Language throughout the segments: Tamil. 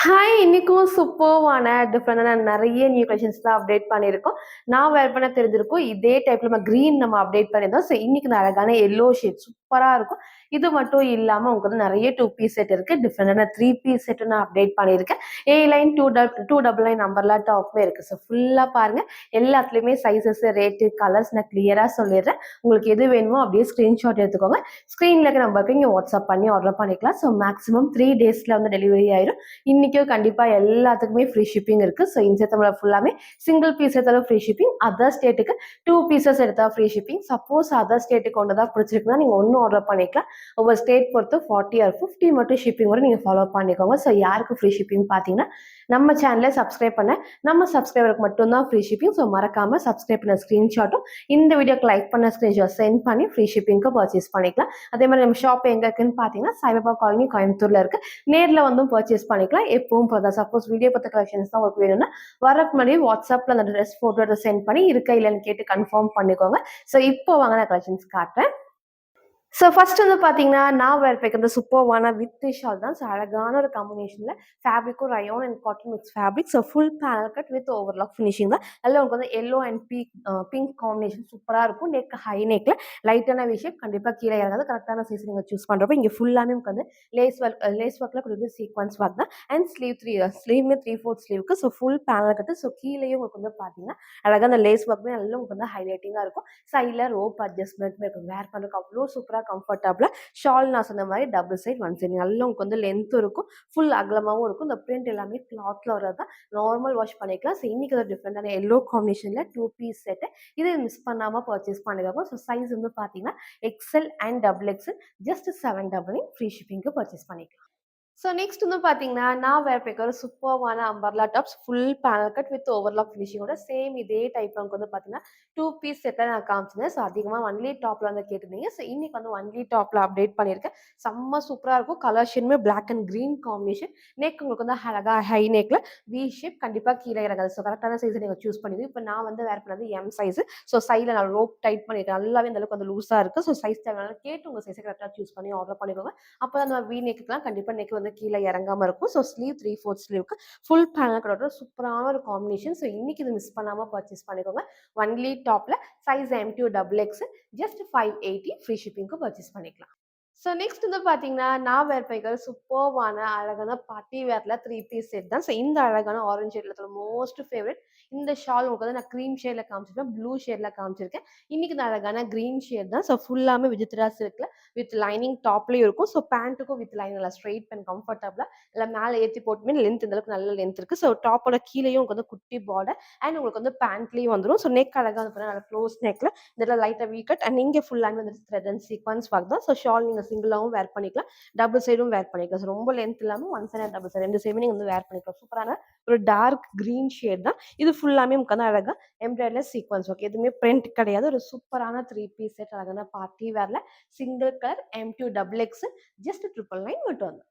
ஹாய்! இன்னைக்கும் சூப்பர்வான டிஃபரெண்டான நெறைய நியூ கலெக்ஷன்ஸ் தான் அப்டேட் பண்ணியிருக்கோம். நான் வேர் பண்ண தெரிஞ்சிருக்கும். இதே டைப்ல நம்ம கிரீன் அப்டேட் பண்ணியிருந்தோம். ஸோ இன்னைக்கு இந்த அழகான எல்லோ ஷேட் சூப்பரா இருக்கும். இது மட்டும் இல்லாம உங்களுக்கு வந்து நெறைய 2 பீஸ் செட் இருக்கு. டிஃபரெண்டான 3 பீஸ் செட் நான் அப்டேட் பண்ணியிருக்கேன். ஏ லைன் 299 நம்பர்ல டாப்மே இருக்கு. ஸோ ஃபுல்லா பாருங்க. எல்லாத்துலயுமே சைஸஸ், ரேட்டு, கலர்ஸ் நான் கிளியரா சொல்லிடுறேன். உங்களுக்கு எது வேணுமோ அப்படியே ஸ்கிரீன்ஷாட் எடுத்துக்கோங்க. ஸ்க்ரீன்ல இருக்க நம்பருக்கு நீங்க வாட்ஸ்அப் பண்ணி ஆர்டர் பண்ணிக்கலாம். ஸோ மேக்ஸிமம் 3 டேஸ்ல வந்து டெலிவரி ஆயிரும். இன்னைக்கும் கண்டிப்பா எல்லாத்துக்குமே ஃப்ரீ ஷிப்பிங் இருக்கு. ஸோ இன்செத்தமில் ஃபுல்லாமே சிங்கிள் பீஸ் எடுத்தாலும் ஃப்ரீ ஷிப்பிங். அதர் ஸ்டேட்டுக்கு 2 பீசஸ் எடுத்தா ஃப்ரீ ஷிப்பிங். சப்போஸ் அதர் ஸ்டேட்டுக்கு ஒன்று தான் பிடிச்சிருக்குன்னா நீங்க ஒன்றும் ஆர்டர் பண்ணிக்கலாம். ஒவ்வொரு ஸ்டேட் பொறுத்து 40 ஆர் 50 மட்டும் ஷிப்பிங் வரை நீங்க ஃபாலோ பண்ணிக்கோங்க. ஸோ யாருக்கு ஃப்ரீ ஷிப்பிங் பார்த்தீங்கன்னா நம்ம சேனலை சப்ஸ்கிரைப் பண்ண நம்ம சப்ஸ்கிரைபருக்கு மட்டும்தான் ஃப்ரீ ஷிப்பிங். ஸோ மறக்காம சப்ஸ்கிரைப் பண்ண ஸ்க்ரீன்ஷாட்டும் இந்த வீடியோக்கு லைக் பண்ண ஸ்க்ரீன்ஷாட் சென்ட் பண்ணி ஃப்ரீ ஷிப்பிங்க்கு பர்ச்சேஸ் பண்ணிக்கலாம். அதே மாதிரி நம்ம ஷாப் எங்க இருக்குன்னு பார்த்தீங்கன்னா சாய்பாபா காலனி கோயம்புத்தூர்ல இருக்கு. நேர்ல வந்தும் பர்ச்சேஸ் பண்ணிக்கலாம். எப்பவும் போல சப்போஸ் வீடியோ பத்த கலெக்ஷன்ஸ் தான் உங்களுக்கு வேணும்னா வரக்கு முன்னாடி வாட்ஸ்அப்ல அந்த ட்ரெஸ் போட்டோ சென்ட் பண்ணி இருக்கா இல்லைன்னு கேட்டு கன்ஃபார்ம் பண்ணிக்கோங்க. ஸோ இப்போ வாங்க நான் கலெக்ஷன்ஸ் காட்டுறேன். ஸோ ஃபர்ஸ்ட் வந்து பார்த்தீங்கன்னா, நான் வேர் பண்ணியிருக்கிறது சூப்பர்வான வித் ஷால் தான். ஸோ அழகான ஒரு காம்பினேஷன்ல ஃபேப்ரிக்கும் rayon and cotton mix fabric. So full panel cut with overlock finishing தான். அதில் உங்களுக்கு வந்து எல்லோ அண்ட் பிங்க் காம்பினேஷன் சூப்பராக இருக்கும். நெக் ஹை நெக்ல லைட்டான விஷயம் கண்டிப்பாக கீழே இறங்காது. கரெக்டான சைஸ் நீங்கள் சூஸ் பண்ணுறப்ப இங்கே ஃபுல்லாமே உங்களுக்கு வந்து லேஸ் ஒர்க்கில் கொடுத்து சீக்வன்ஸ் ஒர்க் தான். அண்ட் ஸ்லீவ்மே 3/4 ஸ்லீவுக்கு. So full panel cut. So கீழேயும் உங்களுக்கு வந்து பார்த்தீங்கன்னா அழகாக அந்த லேஸ் ஒர்க்மே நல்லா உங்களுக்கு வந்து ஹைலைட்டிங்காக இருக்கும். சைடில் ரோப் அட்ஜஸ்ட்மெண்ட்மே இருக்கும். வேர் பண்ணுறதுக்கு அவ்வளோ சூப்பராக கம்ஃபர்டபுளா ஷால் நான் சொன்ன மாதிரி டபுள் சைட் ஒன் சைட் நல்லா உங்களுக்கு வந்து லென்த்தும் இருக்கும், ஃபுல் அகலமாகவும் இருக்கும். இந்த பிரிண்ட் எல்லாமே கிளாத்ல வரதா நார்மல் வாஷ் பண்ணிக்கலாம். ஸோ இன்னைக்கு ஒரு டிஃப்ரெண்டான எல்லோ காம்பினேஷன்ல 2 பீஸ் செட்டு. இதை மிஸ் பண்ணாம பர்ச்சேஸ் பண்ணிக்கோங்க. ஸோ சைஸ் வந்து பார்த்தீங்கன்னா XL and double XL just 799 free ஷிப்பிங்க்கு பர்ச்சேஸ் பண்ணிக்கலாம். ஸோ நெக்ஸ்ட் வந்து பார்த்தீங்கன்னா, நான் வேர் பண்ணிருக்க ஒரு சூப்பர்வான umbrella tops full panel cut with overlock ஃபினிஷிங்கோட சேம் இதே டைப் நமக்கு வந்து பார்த்தீங்கன்னா 2 பீஸ் செட்டை நான் காமிச்சிருந்தேன். ஸோ அதிகமாக ஒன்லி டாப்ல வந்து கேட்டிருந்தீங்க. ஸோ இன்னைக்கு வந்து ஒன்லி டாப்ல அப்டேட் பண்ணியிருக்கேன். செம்ம சூப்பராக இருக்கும். கலர் ஷேடுமே black and green combination. Neck உங்களுக்கு வந்து அழகா ஹை நெக்ல வி ஷேப் கண்டிப்பாக கீழே இறங்காது. ஸோ கரெக்டான சைஸை நீங்கள் சூஸ் பண்ணிது. இப்போ நான் வந்து வேர் பண்ணது எம் சைஸ். ஸோ சைடில் நான் ரோப் டைட் பண்ணிட்டேன். நல்லாவே இந்த அளவுக்கு வந்து லூஸாக இருக்குது. ஸோ சைஸ் தேவையான கேட்டு உங்கள் சைஸை கரெக்டாக சூஸ் பண்ணி ஆர்டர் பண்ணிக்கோங்க. அப்போ அந்த வி நெக்குலாம் கண்டிப்பாக நெக் வந்து கீழே இறங்காம இருக்கும். ஸோ ஸ்லீவ் 3/4 ஸ்லீவ்க்கு ஃபுல் பேனல் கட்டோட சூப்பரான ஒரு காம்பினேஷன். ஸோ இன்னைக்கு இது மிஸ் பண்ணாம பர்ச்சேஸ் பண்ணிக்கோங்க. ஒன்லி டாப்ல size M2 double X just 580 free ஷிப்பிங்க்கு பர்ச்சேஸ் பண்ணிக்கலாம். ஸோ நெக்ஸ்ட் வந்து பார்த்தீங்கன்னா, நான் வேர் பண்ணிக்கிற சூப்பர்வான அழகான பார்ட்டி வேர்ல 3 பீஸ் செட் தான். ஸோ இந்த அழகான ஆரஞ்ச் ஷேட்ல மோஸ்ட் ஃபேவரட் இந்த ஷால் உங்களுக்கு வந்து நான் க்ரீம் ஷேட்ல காமிச்சிருக்கேன், ப்ளூ ஷேட்ல காமிச்சிருக்கேன். இன்னைக்கு இந்த அழகான க்ரீன் ஷேட் தான். ஸோ ஃபுல்லாமே விஜித்ரா சில்க்ல வித் லைனிங் டாப்லயும் இருக்கும். ஸோ பேண்ட்டுக்கும் வித் லைன் நல்லா ஸ்ட்ரெயிட் அண்ட் கம்ஃபர்டபுளா இல்லை மேலே ஏற்றி போட்டுமே லென்த் இந்த அளவுக்கு நல்ல லென்த் இருக்கு. ஸோ டாப்போட கீழேயும் உங்களுக்கு வந்து குட்டி பார்டர் அண்ட் உங்களுக்கு வந்து பேண்ட்லேயும் வந்துடும். ஸோ நெக் அழகாக வந்து நல்லா க்ளோஸ் நெக்ல இதில் லைட்டாக வீ கட் அண்ட் இங்கே ஃபுல்லாமே வந்து த்ரெட் அண்ட் சீக்வன்ஸ் ஒர்க் தான். ஸோ ஷால் நீங்கள் சிங்கிளாகவும் வேர் பண்ணிக்கலாம், டபுள் சைடும் வேர் பண்ணிக்கலாம். ஸோ ரொம்ப லென்த் இல்லாமல் one side and double side 2 சைடுமே நீங்கள் வந்து வேர் பண்ணிக்கலாம். சூப்பரான ஒரு டார்க் கிரீன் ஷேட் தான். இது ஃபுல்லாமே உங்களுக்கு வந்து அழகாக எம்ப்ராய்டரி சீக்வன்ஸ் ஒர்க், எதுவுமே பிரிண்ட் கிடையாது. ஒரு சூப்பரான 3 பீஸ் செட் அழகான பார்ட்டி வேர்ல single colour M2 double X just 999 மட்டும் வந்து.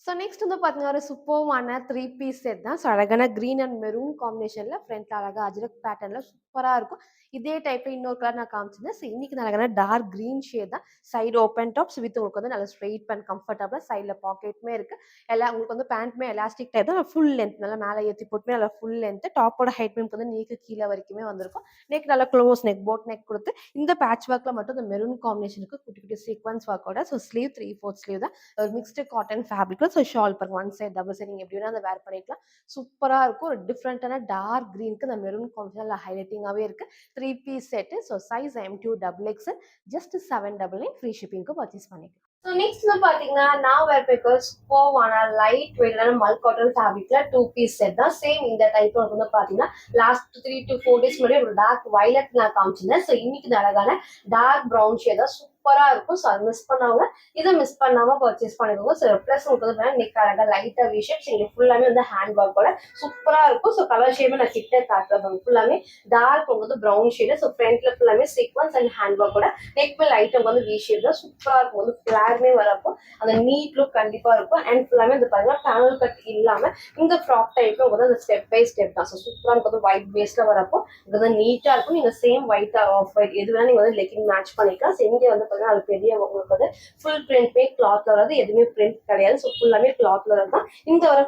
ஸோ நெக்ஸ்ட் வந்து பார்த்தீங்கன்னா, ஒரு சூப்பர்வான 3 பீஸ் செட் தான். ஸோ அழகான கிரீன் அண்ட் மெரூன் காம்பினேஷன்ல ஃப்ரண்ட்ல அழகா அஜ்ரக் பேட்டர்ன்ல சூப்பரா இருக்கும். இதே டைப்ல இன்னொரு கலர் நான் காமிச்சிருந்தேன். ஸோ இன்னைக்கு அழகான டார்க் கிரீன் ஷேட் தான். சைடு ஓப்பன் டாப்ஸ் வித் உங்களுக்கு வந்து நல்ல ஸ்ட்ரெயிட் அண்ட் கம்ஃபர்டபுளா சைடில் பாக்கெட்டுமே இருக்கு. உங்களுக்கு வந்து பேண்ட்மே எலாஸ்டிக் டைப் தான், ஃபுல் லென்த் நல்லா மேலே ஏற்றி போட்டுமே நல்லா ஃபுல் லென்த். டாப்போட ஹைட் உங்களுக்கு வந்து நீக்கு கீழே வரைக்குமே வந்திருக்கும். நெக் நல்லா க்ளோஸ் நெக் போட் நெக் கொடுத்து இந்த பேட்ச் ஒர்க்ல மட்டும் இந்த மெரூன் காம்பினேஷனுக்கு குட்டி குட்டி சீக்வன்ஸ் ஒர்க்கோட. ஸோ ஸ்லீவ் 3/4 ஸ்லீவ் தான். ஒரு மிக்ஸ்டு காட்டன் ஃபேப்ரிக்ல. ஸோ ஷால் பாருங்க ஒன் சைட் டபுள் சைட் நீங்கள் எப்படி வேணா அதை வேர் பண்ணிக்கலாம். சூப்பரா இருக்கும். ஒரு டிஃப்ரெண்டான டார்க் கிரீனுக்கு இந்த மெரூன் காம்பினேஷன் ஹைலைட்டிங்காகவே இருக்கு. 3 piece set. So size M2 double X just 799 free ஷிப்பிங்க்கு பர்ச்சேஸ் பண்ணிக்கலாம். ஸோ நெக்ஸ்ட் வந்து பார்த்தீங்கன்னா, நான் வேர் பேக்கர்ஸ் போவான லைட் வெயிட்டான மல் காட்டன் ஃபேப்ரிக்ல 2 பீஸ் செட் தான். சேம் இந்த டைப் வந்து பார்த்தீங்கன்னா லாஸ்ட் 3 to 4 டேஸ் முன்னாடி ஒரு டார்க் வயலட் நான் காமிச்சிருந்தேன். ஸோ இன்னைக்கு இந்த அழகான டார்க் ப்ரௌன் ஷேட் தான் சூப்பரா இருக்கும். ஸோ அது மிஸ் பண்ணாம இதை மிஸ் பண்ணாம பர்ச்சேஸ் பண்ணிக்கோங்க. ஸோ ப்ளஸ் உங்களுக்கு வந்து நெக் அழகா லைட்டா வி ஷேப்ஸ் இங்கே ஃபுல்லாமே வந்து ஹேண்ட் ஒர்க்கோட சூப்பரா இருக்கும். ஸோ கலர் ஷேமே நான் கிட்ட காட்டுறேன். ஃபுல்லாமே டார்க் உங்களுக்கு வந்து ப்ரௌன் ஷேடு. ஸோ ஃப்ரண்ட்ல ஃபுல்லாமே சீக்வன்ஸ் அண்ட் ஹேண்ட் ஒர்க்கோட நெக் மேல் ஐட்டம் வந்து வி ஷேப் தான் சூப்பரா இருக்கும். வந்து ஃபிளாக்மே வரப்போ அந்த நீட் லுக் கண்டிப்பா இருக்கும். அண்ட் ஃபுல்லாமே வந்து பாத்தீங்கன்னா பேனல் கட் இல்லாம இந்த ஃப்ராக் டைப்ல வந்து அந்த ஸ்டெப் பை ஸ்டெப் தான். ஸோ சூப்பரா வந்து ஒயிட் பேஸ்ல வரப்போ இது வந்து நீட்டா இருக்கும். நீங்க சேம் ஒயிட் ஆஃப் ஒயிட் எது வேணா நீங்க வந்து லெக்கிங் மேட்ச் பண்ணிக்கலாம். ஸோ இங்கே வந்து பார்த்தீங்கன்னா அது பெரிய உங்களுக்கு வந்து ஃபுல் பிரிண்ட்மே கிளாத்ல வராது, எதுவுமே பிரிண்ட் கிடையாது. ஸோ ஃபுல்லாமே கிளாத்ல தான் இந்த வர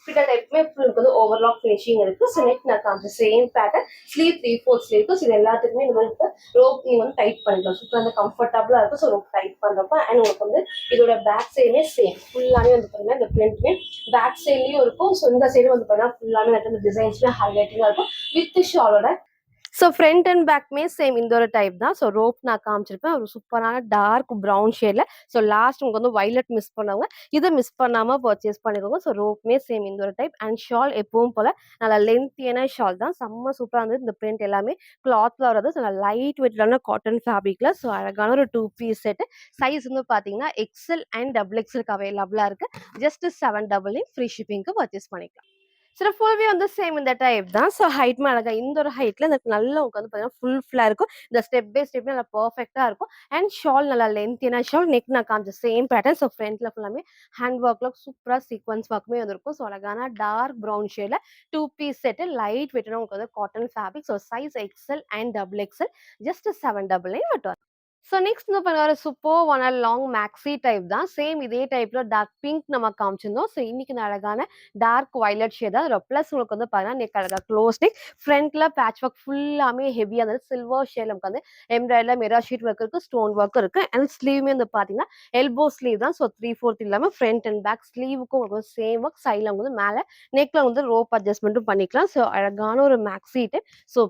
ஃபிட்டர் டைப்புமே ஃபுல்லுக்கு வந்து ஓவர்லாக் ஃபினிஷிங் இருக்கு. ஸோ நெக் நான் காமிச்ச same pattern, sleeve 3/4 sleeve. So இது எல்லாத்துக்குமே இந்த மாதிரி ரோப் நீங்க வந்து டைட் பண்ணிக்கலாம். சூப்பராக வந்து கம்ஃபர்டபுளா இருக்கும். ஸோ ரோப் டைட் பண்றப்ப அண்ட் உங்களுக்கு வந்து இதோட பேக் சைடுமே சேம் ஃபுல்லாமே வந்து பாத்தீங்கன்னா இந்த பிரிண்ட்மே பேக் சைட்லயும் இருக்கும். ஸோ இந்த சைடு வந்து பாத்தீங்கன்னா ஃபுல்லாமே இந்த டிசைன்ஸ்மே ஹைலைட்டிங்கா இருக்கும் வித் ஷாலோட. ஸோ ஃப்ரண்ட் அண்ட் பேக்மே சேம் இந்த ஒரு டைப் தான். ஸோ ரோப் நான் காமிச்சிருப்பேன் ஒரு சூப்பரான டார்க் ப்ரௌன் ஷேட்ல. ஸோ லாஸ்ட் உங்களுக்கு வந்து வைலட் மிஸ் பண்ணவங்க இதை மிஸ் பண்ணாம பர்ச்சேஸ் பண்ணிக்கோங்க. ஸோ ரோப்மே சேம் இந்த ஒரு டைப் அண்ட் ஷால் எப்பவும் போல நல்லா லென்த்தியான ஷால் தான். செம்ம சூப்பராக இருந்தது. இந்த பிரிண்ட் எல்லாமே கிளாத்ல வர்றது. ஸோ நல்லா லைட் வெயிட்லான காட்டன் ஃபேப்ரிக்ல. ஸோ அழகான ஒரு 2 பீஸ் செட். சைஸ் வந்து பார்த்தீங்கன்னா எக்ஸ்எல் அண்ட் டபுள் எக்ஸ்எல்க்கு அவைலபிளா இருக்கு. ஜஸ்ட் 799 ஃப்ரீ ஷிப்பிங்க்கு பர்ச்சேஸ் பண்ணிக்கலாம். சில ஃபுல்வே வந்து சேம் இந்த டைப் தான். ஸோ ஹைட்மே அழகா இந்த ஒரு ஹைட்ல எனக்கு நல்லா உங்களுக்கு வந்து பார்த்தீங்கன்னா ஃபுல்லா இருக்கும். இந்த ஸ்டெப் பை ஸ்டெப் நல்லா பெர்ஃபெக்ட்டா இருக்கும். அண்ட் ஷால் நல்லா லென்த்தியான ஷால். நெக் நான் காமிச்ச சேம் பேட்டர்ன். ஸோ ஃப்ரண்ட்ல ஃபுல்லாமே ஹேண்ட் ஒர்க்ல சூப்பரா சீக்வன்ஸ் ஒர்க்குமே வந்திருக்கும். ஸோ அழகான டார்க் ப்ரௌன் ஷேட்ல 2 பீஸ் செட் லைட் வெயிட்டான உங்களுக்கு வந்து cotton fabric. So size XL and double XL just 799 மட்டும். ஸோ நெக்ஸ்ட் வந்து பாருங்க ஒரு சூப்பர்வான லாங் மேக்ஸி டைப் தான். சேம் இதே டைப்ல டார்க் பிங்க் நம்ம காமிச்சிருந்தோம். ஸோ இன்னைக்கு இந்த அழகான டார்க் வயலட் ஷேட் தான். ப்ளஸ் உங்களுக்கு வந்து பாருங்கன்னா நெக் அழகா க்ளோஸ் நெக். ஃப்ரண்ட்ல பேட்ச் ஒர்க் ஃபுல்லாமே ஹெவியா இருந்தது. சில்வர் ஷேட்ல நமக்கு வந்து எம்ப்ராய்டரில மிரா ஷீட் ஒர்க் இருக்கு, ஸ்டோன் ஒர்க் இருக்கு. அண்ட் ஸ்லீவ்மே வந்து பாத்தீங்கன்னா எல்போ ஸ்லீவ் தான். ஸோ 3/4 இல்லாம ஃப்ரண்ட் அண்ட் பேக் ஸ்லீவுக்கும் உங்களுக்கு சேம் ஒர்க். சைட்ல வந்து மேல நெக்ல வந்து ரோப் அட்ஜஸ்ட்மெண்ட்டும் பண்ணிக்கலாம். ஸோ அழகான ஒரு maxi type. So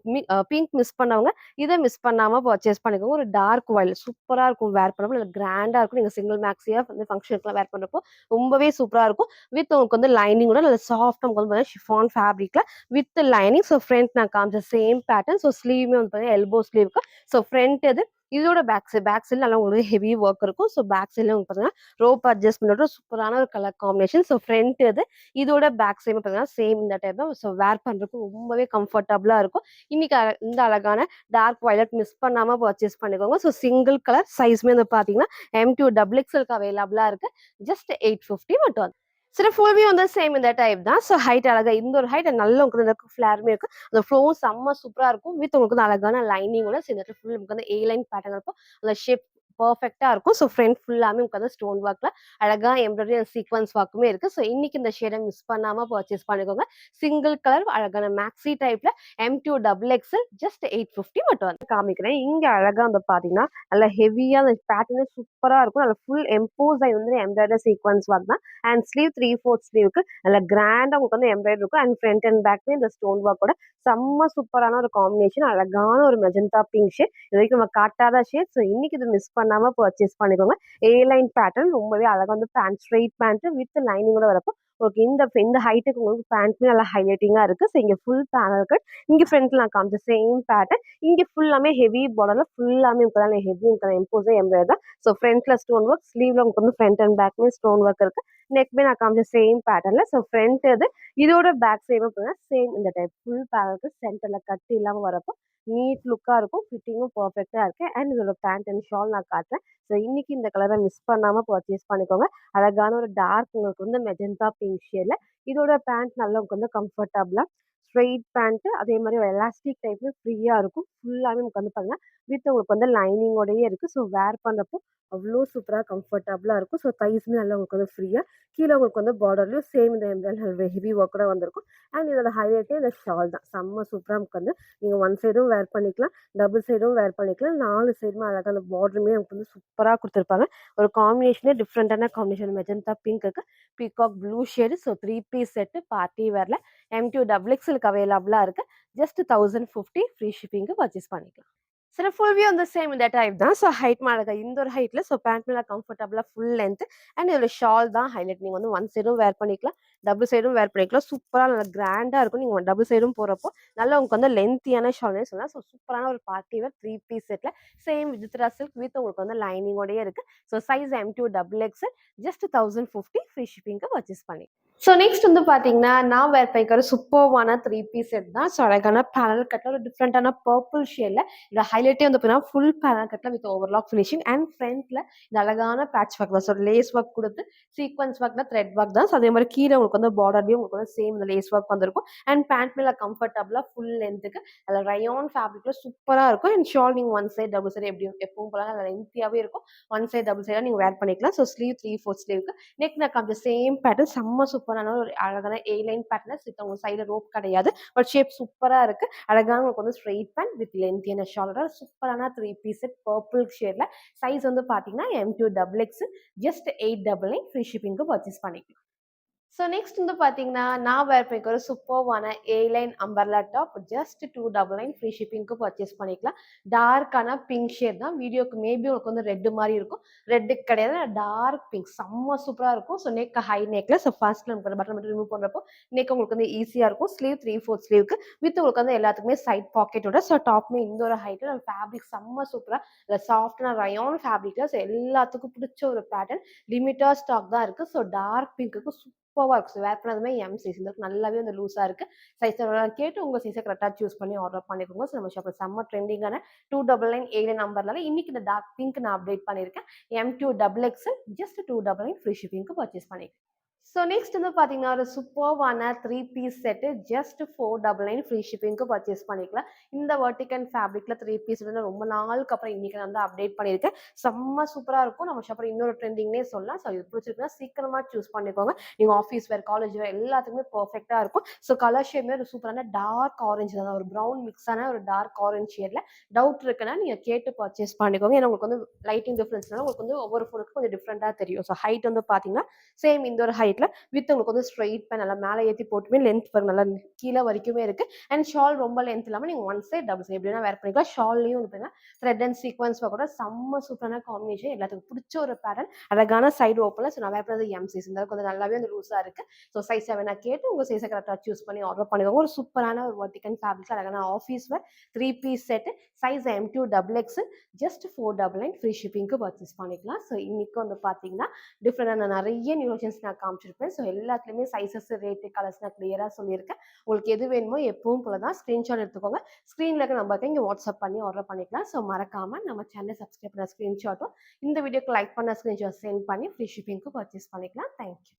pink miss பண்ணவங்க இதை மிஸ் பண்ணாம பர்ச்சேஸ் பண்ணிக்கோங்க. ஒரு டார்க் வயலட் சூப்பரா இருக்கும். வேர் பண்ணப்போ நல்லா கிராண்டா இருக்கும். நீங்க சிங்கிள் மேக்ஸியா வந்து ஃபங்க்ஷனுக்குலாம் வேர் பண்றப்போ ரொம்பவே சூப்பரா இருக்கும். வித் உங்களுக்கு வந்து லைனிங்கோட நல்ல சாஃப்டா உங்களுக்கு வந்து ஷிஃபான் ஃபேப்ரிக்ல வித் லைனிங். ஸோ ஃப்ரண்ட் நான் காமிச்ச சேம் பேட்டர்ன். ஸோ ஸ்லீவ்மே வந்து பார்த்தீங்கன்னா எல்போ ஸ்லீவ்க்கு. ஸோ ஃப்ரண்ட் இது இதோட பேக் சைடு நல்லா உங்களுக்கு ஹெவி ஒர்க் இருக்கும். ஸோ பேக் சைட்ல உங்களுக்கு பார்த்தீங்கன்னா ரோப் அட்ஜஸ்ட்மெண்டோட சூப்பரான ஒரு கலர் காம்பினேஷன். ஸோ ஃப்ரண்ட் இது இதோட பேக் சைடு பார்த்தீங்கன்னா சேம் இந்த டைப் தான். ஸோ வேர் பண்றதுக்கு ரொம்பவே கம்ஃபர்டபுளா இருக்கும். இன்னைக்கு இந்த அழகான டார்க் வயலட் மிஸ் பண்ணாம பர்ச்சேஸ் பண்ணிக்கோங்க. ஸோ சிங்கிள் கலர் சைஸ்மே வந்து பாத்தீங்கன்னா M2 டபுள் எக்ஸ்எல்க்கு அவைலபிளா இருக்கு. ஜஸ்ட் 850 மட்டும். சில ஃபுல் வியூ வந்து சேம் இந்த டைப் தான். ஸோ ஹைட் அழகா இந்த ஒரு ஹைட் நல்ல உங்களுக்கு இந்த ஃபிளாருமே இருக்கு. அந்த ஃப்ளோவும் செம்ம சூப்பரா இருக்கும். வித் உங்களுக்கு வந்து அழகான லைனிங்கோட சேர்ந்து ஃபுல் உங்களுக்கு வந்து ஏ லைன் பேட்டர்ன் இருக்கும். அந்த ஷேப் பெர்ஃபெக்ட்டா இருக்கும். ஸோ ஃப்ரண்ட் ஃபுல்லாமே உங்களுக்கு வந்து ஸ்டோன் ஒர்க்ல அழகா எம்ப்ராய்டரி அண்ட் சீக்வன்ஸ் ஒர்க்குமே இருக்கு. ஸோ இன்னைக்கு இந்த ஷேடை மிஸ் பண்ணாம பர்ச்சேஸ் பண்ணிக்கோங்க. சிங்கிள் கலர் அழகான மேக்ஸி டைப்ல M2 டபுள் எக்ஸ்எல் ஜஸ்ட் 850 மட்டும் வந்து காமிக்கிறேன். இங்க அழகா வந்து பாத்தீங்கன்னா நல்ல ஹெவியா அந்த பேட்டர்ன் சூப்பரா இருக்கும். நல்ல ஃபுல் எம்போஸ் ஆகி வந்து எம்ப்ராய்டரி சீக்வன்ஸ் ஒர்க் தான். அண்ட் ஸ்லீவ் 3/4 ஸ்லீவுக்கு நல்ல கிராண்டா உங்களுக்கு வந்து எம்ப்ராய்டரி இருக்கும். அண்ட் ஃப்ரண்ட் அண்ட் பேக்ல இந்த ஸ்டோன் ஒர்க்கோட செம்ம சூப்பரான ஒரு காம்பினேஷன். அழகான ஒரு மெஜந்தா பிங்க் ஷேட். இது வரைக்கும் நம்ம காட்டாத ஷேட். ஸோ இன்னைக்கு இது மிஸ் பண்ணாம பர்ச்சேஸ் பண்ணிக்கோங்க. ஏ லைன் பேட்டர்ன் ரொம்பவே அழகா வந்து பேண்ட் ஸ்ட்ரெயிட் பேண்ட் வித் லைனிங்கோட வரப்போ ஓகே இந்த ஹைட்டுக்கு உங்களுக்கு பேண்ட்மே நல்லா ஹைலைட்டிங்கா இருக்கு. ஸோ இங்க ஃபுல் பேனல் கட். இங்க ஃப்ரண்ட்ல நான் காமிச்ச சேம் பேட்டர்ன். இங்க ஃபுல்லாமே ஹெவி பார்டர்ல ஃபுல்லாமே உங்களுக்கு ஹெவி எம்போஸ் எம்ப்ராய்டரி தான். ஸோ ஃப்ரண்ட்ல ஸ்டோன் ஒர்க், ஸ்லீவ்ல உங்களுக்கு வந்து ஃப்ரண்ட் அண்ட் பேக்மே ஸ்டோன் ஒர்க் இருக்கு. நெக்மே நான் காமிச்ச சேம் பேட்டர்ன்ல. ஸோ ஃப்ரண்ட் இது இதோட பேக் சைடும் பார்த்தீங்கன்னா சேம் இந்த டைப் ஃபுல் பேனலுக்கு சென்டர்ல கட் இல்லாம வரப்போ நீட் லுக்கா இருக்கும். ஃபிட்டிங்கும் பெர்ஃபெக்ட்டா இருக்கு. அண்ட் இதோட பேண்ட் அண்ட் ஷால் நான் காட்டுறேன். ஸோ இன்னைக்கு இந்த கலரை மிஸ் பண்ணாம பர்ச்சேஸ் பண்ணிக்கோங்க. அழகான ஒரு டார்க் உங்களுக்கு வந்து மெஜந்தா பிங்க் ஷேட்ல இதோட பேண்ட் நல்லா உங்களுக்கு வந்து கம்ஃபர்டபுளா ஸ்ட்ரெயிட் பேண்ட் அதே மாதிரி எலாஸ்டிக் டைப்ல ஃப்ரீயா இருக்கும். ஃபுல்லாவே உங்களுக்கு வந்து பாருங்க வித் உங்களுக்கு வந்து லைனிங்கோடயே இருக்கு. ஸோ வேர் பண்றப்போ அவ்வளோ சூப்பரா கம்ஃபர்டபுளா இருக்கும். ஸோ தைஸ்மே நல்லா உங்களுக்கு வந்து ஃப்ரீயா கீழே உங்களுக்கு வந்து பார்டர்லயும் சேம் இந்த எம்ப்ராய்டரி ஹெவி ஒர்க்கோட வந்திருக்கும். அண்ட் இதோட ஹைலைட்டே இந்த ஷால் தான். செம்ம சூப்பரா நமக்கு வந்து நீங்க ஒன் சைடும் வேர் பண்ணிக்கலாம், டபுள் சைடும் வேர் பண்ணிக்கலாம். 4 சைடுமே அழகா அந்த பார்டருமே நமக்கு வந்து சூப்பரா குடுத்துருப்பாங்க. ஒரு காம்பினேஷனே டிஃப்ரெண்டான காம்பினேஷன் மெஜந்தா பிங்க் இருக்கு. Peacock blue shade. So 3 piece set party வேர்ல M2 டபுள் எக்ஸ்எல்க்கு அவைலபிளா இருக்கு. ஜஸ்ட் 1050 ஃப்ரீ ஷிப்பிங்க்கு பர்ச்சேஸ் பண்ணிக்கலாம். சில ஃபுல் வியூ வந்து சேம் இந்த டைப் தான். ஸோ ஹைட் அழகா இந்த ஒரு ஹைட்ல ஸோ பேண்ட் மேல கம்ஃபர்டபுளா ஃபுல் லென்த் அண்ட் இதோட ஷால் தான் ஹைலைட். நீங்க வந்து ஒன் சைடும் வேர் பண்ணிக்கலாம், டபுள் சைடும் வேர் பண்ணிக்கலாம். சூப்பரா நல்லா கிராண்டா இருக்கும். நீங்க டபுள் சைடும் போறப்போ நல்லா உங்களுக்கு வந்து லென்த்தியான ஷால்னே சொல்லலாம். ஸோ சூப்பரான ஒரு பார்ட்டி வேர் 3 பீஸ் செட்ல சேம் விசித்ரா சில்க் வித் உங்களுக்கு வந்து லைனிங்கோடயே இருக்கு. So size M2 double XL just 1050 free ஷிப்பிங்க்கு பர்ச்சேஸ் பண்ணி ஸோ நெக்ஸ்ட் வந்து பார்த்தீங்கன்னா, நான் வேர் பண்ணிக்கிற சூப்பர்வான 3 பீஸ் செட் தான். ஸோ அழகான பேனல் கட்ல ஒரு டிஃப்ரெண்டான பர்பிள் ஷேட்ல இதோட ஹைலைட்டே வந்து பார்த்தீங்கன்னா, ஃபுல் பேனல் கட்ல வித் ஓவர்லாக் ஃபினிஷிங் அண்ட் ஃப்ரண்ட்ல இந்த அழகான பேட்ச் ஒர்க் தான். ஸோ லேஸ் ஒர்க் குடுத்து சீக்வென்ஸ் ஒர்க்ல த்ரெட் ஒர்க் தான். ஸோ அதே மாரி கீழ உங்களுக்கு வந்து பார்டர்லயும் உங்களுக்கு வந்து சேம் இந்த லேஸ் ஒர்க் வந்திருக்கும். அண்ட் பேண்ட் மேல கம்ஃபர்டபுளா ஃபுல் லென்த்துக்கு அதில ரயான் ஃபேப்ரிக்ல சூப்பரா இருக்கும். அண்ட் ஷால் நீங்க ஒன் சைட், டபுள் சைடு எப்பவும் போல நல்ல லென்த்தியாவே இருக்கும். ஒன் சைட், டபுள் சைடா நீங்க வேர் பண்ணிக்கலாம். ஸோ ஸ்லீவ் 3/4 ஸ்லீவ்க்கு நெக் நான் காமிச்ச சேம் பேட்டர்ன் செம்ம சூப்பரான ஒரு அழகான ஏ லைன் பேட்டர்ன்ல வித் உங்க சைடுல ரோப் கிடையாது. பட் ஷேப் சூப்பரா இருக்கு. அழகான உங்களுக்கு வந்து ஸ்ட்ரெயிட் பேண்ட் வித் லென்த்தியான ஷாலோட சூப்பரான 3 பீஸ் செட் பர்பிள் ஷேட்ல. சைஸ் வந்து பார்த்தீங்கன்னா, M2 double X just 899 free ஷிப்பிங்க்கு பர்ச்சேஸ் பண்ணிக்கலாம். ஸோ நெக்ஸ்ட் வந்து பார்த்தீங்கன்னா, நான் வேர் பண்ணிக்க ஒரு சூப்பர்வான A line umbrella top just 299 free ஷிப்பிங்க்கு பர்ச்சேஸ் பண்ணிக்கலாம். டார்க்கான பிங்க் ஷேட் தான். வீடியோக்கு மேபி உங்களுக்கு வந்து ரெட் மாரி இருக்கும். ரெட்டுக்கு கிடையாது. டார்க் பிங்க் செம்ம சூப்பரா இருக்கும். ஸோ நெக் ஹை நெக்ல ஸோ ஃபர்ஸ்ட்ல நமக்கு பட்டன் மட்டும் ரிமூவ் பண்றப்போ நெக் உங்களுக்கு வந்து ஈஸியா இருக்கும். ஸ்லீவ் 3/4 ஸ்லீவ்க்கு வித் உங்களுக்கு வந்து எல்லாத்துக்குமே சைட் பாக்கெட்டோட ஸோ டாப்மே இந்த ஒரு ஹைட்ல ஃபேப்ரிக் செம்ம சூப்பரா இல்ல சாஃப்ட்டான ரயான் ஃபேப்ரிக்ல ஸோ எல்லாத்துக்கும் பிடிச்ச ஒரு பேட்டர்ன். லிமிட்டட் ஸ்டாக் தான் இருக்கு. ஸோ டார்க் பிங்க்குக்கு சூப்பர்வா இருக்கு. ஸோ வேர் பண்ணதுமே எம் சைஸ் இந்த அளவுக்கு நல்லாவே வந்து லூஸா இருக்கு. சைஸ் கேட்டு உங்க சைஸ கரெக்ட்டா சூஸ் பண்ணி ஆர்டர் பண்ணிக்கோங்க. ஸோ நம்ம ஷாப்ல செம்ம ட்ரெண்டிங்கான 299 ஏ நம்பர்னால இன்னைக்கு இந்த டார்க் பிங்க் நான் அப்டேட் பண்ணியிருக்கேன். M2 double XL just 299 free ஷிப்பிங்க்கு பர்ச்சேஸ் பண்ணிக்கலாம். ஸோ நெக்ஸ்ட் வந்து பார்த்தீங்கன்னா, ஒரு சூப்பர்வான 3 பீஸ் செட்டு ஜஸ்ட் 499 ஃப்ரீ ஷிப்பிங்க்கு பர்ச்சேஸ் பண்ணிக்கலாம். இந்த வெர்டிகன் ஃபேப்ரிக்ல 3 பீஸ் வந்து ரொம்ப நாளுக்கு அப்புறம் இன்னைக்கு நான் வந்து அப்டேட் பண்ணியிருக்கேன். செம்ம சூப்பரா இருக்கும். நம்ம ஷாப்ல இன்னொரு ட்ரெண்டிங்னே சொல்லலாம். ஸோ இது பிடிச்சிருக்குன்னா சீக்கிரமா சூஸ் பண்ணிக்கோங்க. நீங்க ஆஃபீஸ் வேர், காலேஜ் வேர் எல்லாத்துக்குமே பெர்ஃபெக்ட்டா இருக்கும். ஸோ கலர் ஷேடுமே ஒரு சூப்பரான டார்க் ஆரஞ்சுல தான் ஒரு ப்ரவுன் மிக்ஸான ஒரு டார்க் ஆரஞ்ச் ஷேட்ல டவுட் இருக்குன்னா நீங்க கேட்டு பர்ச்சேஸ் பண்ணிக்கோங்க. ஏன்னா உங்களுக்கு வந்து லைட்டிங் டிஃபரன்ஸ்னால உங்களுக்கு வந்து ஒவ்வொரு ஃபோனுக்கும் கொஞ்சம் டிஃப்ரெண்ட்டா தெரியும். ஸோ ஹைட் வந்து பார்த்தீங்கன்னா, சேம் இந்த ஒரு ஹைட்ல வித் உங்களுக்கு வந்து ஸ்ட்ரெயிட் பேன் நல்லா மேல ஏத்தி போட்டுமே லென்த் பாருங்க நல்லா கீழ வரைக்குமே இருக்கு. அண்ட் ஷால் ரொம்ப லென்த் இல்லாம நீங்க ஒன் சைட், டபுள் சைட் எப்படினா வேர் பண்ணிக்கலாம். ஷால்லயும் வந்து பாத்தீங்கன்னா த்ரெட் அண்ட் சீக்வென்ஸ் கூட செம்ம சூப்பரான காம்பினேஷன். எல்லாத்துக்கும் பிடிச்ச ஒரு பேட்டர்ன். அழகான சைடு ஓப்பன்ல. ஸோ நான் வேர் பண்ணது எம் சைஸ். இந்த அளவுக்கு வந்து நல்லாவே வந்து லூஸா இருக்கு. ஸோ சைஸ் 7 கேட்டு உங்க சைஸ கரெக்ட்டா சூஸ் பண்ணி ஆர்டர் பண்ணிக்கோங்க. ஒரு சூப்பரான ஒரு வெர்டிகன் ஃபேப்ரிக்ல அழகான office wear 3 piece set size M2 double X just 499 free ஷிப்பிங்க்கு பர்ச்சேஸ் பண்ணிக்கலாம். ஸோ இன்னைக்கு வந்து பாத்தீங்கன்னா டிஃப்ரெண்டான நிறைய நியூ கலெக்ஷன்ஸ் நான் காமிச்சிருப்பேன். ஸோ எல்லாத்துலயுமே சைஸஸ், ரேட்டு, கலர்ஸ் நான் கிளியரா சொல்லியிருக்கேன். உங்களுக்கு எது வேணுமோ எப்பவும் போல தான் ஸ்கிரீன்ஷாட் எடுத்துக்கோங்க. ஸ்க்ரீன்ல இருக்க நம்பருக்கு இங்க வாட்ஸ்அப் பண்ணி ஆர்டர் பண்ணிக்கலாம். ஸோ மறக்காம நம்ம சேனலை சப்ஸ்கிரைப் பண்ண ஸ்கிரீன்ஷாட்டும் இந்த வீடியோக்கு லைக் பண்ண ஸ்கிரீன்ஷாட் சென்ட் பண்ணி ஃப்ரீ ஷிப்பிங்க்கு பர்ச்சேஸ் பண்ணிக்கலாம். தேங்க்யூ.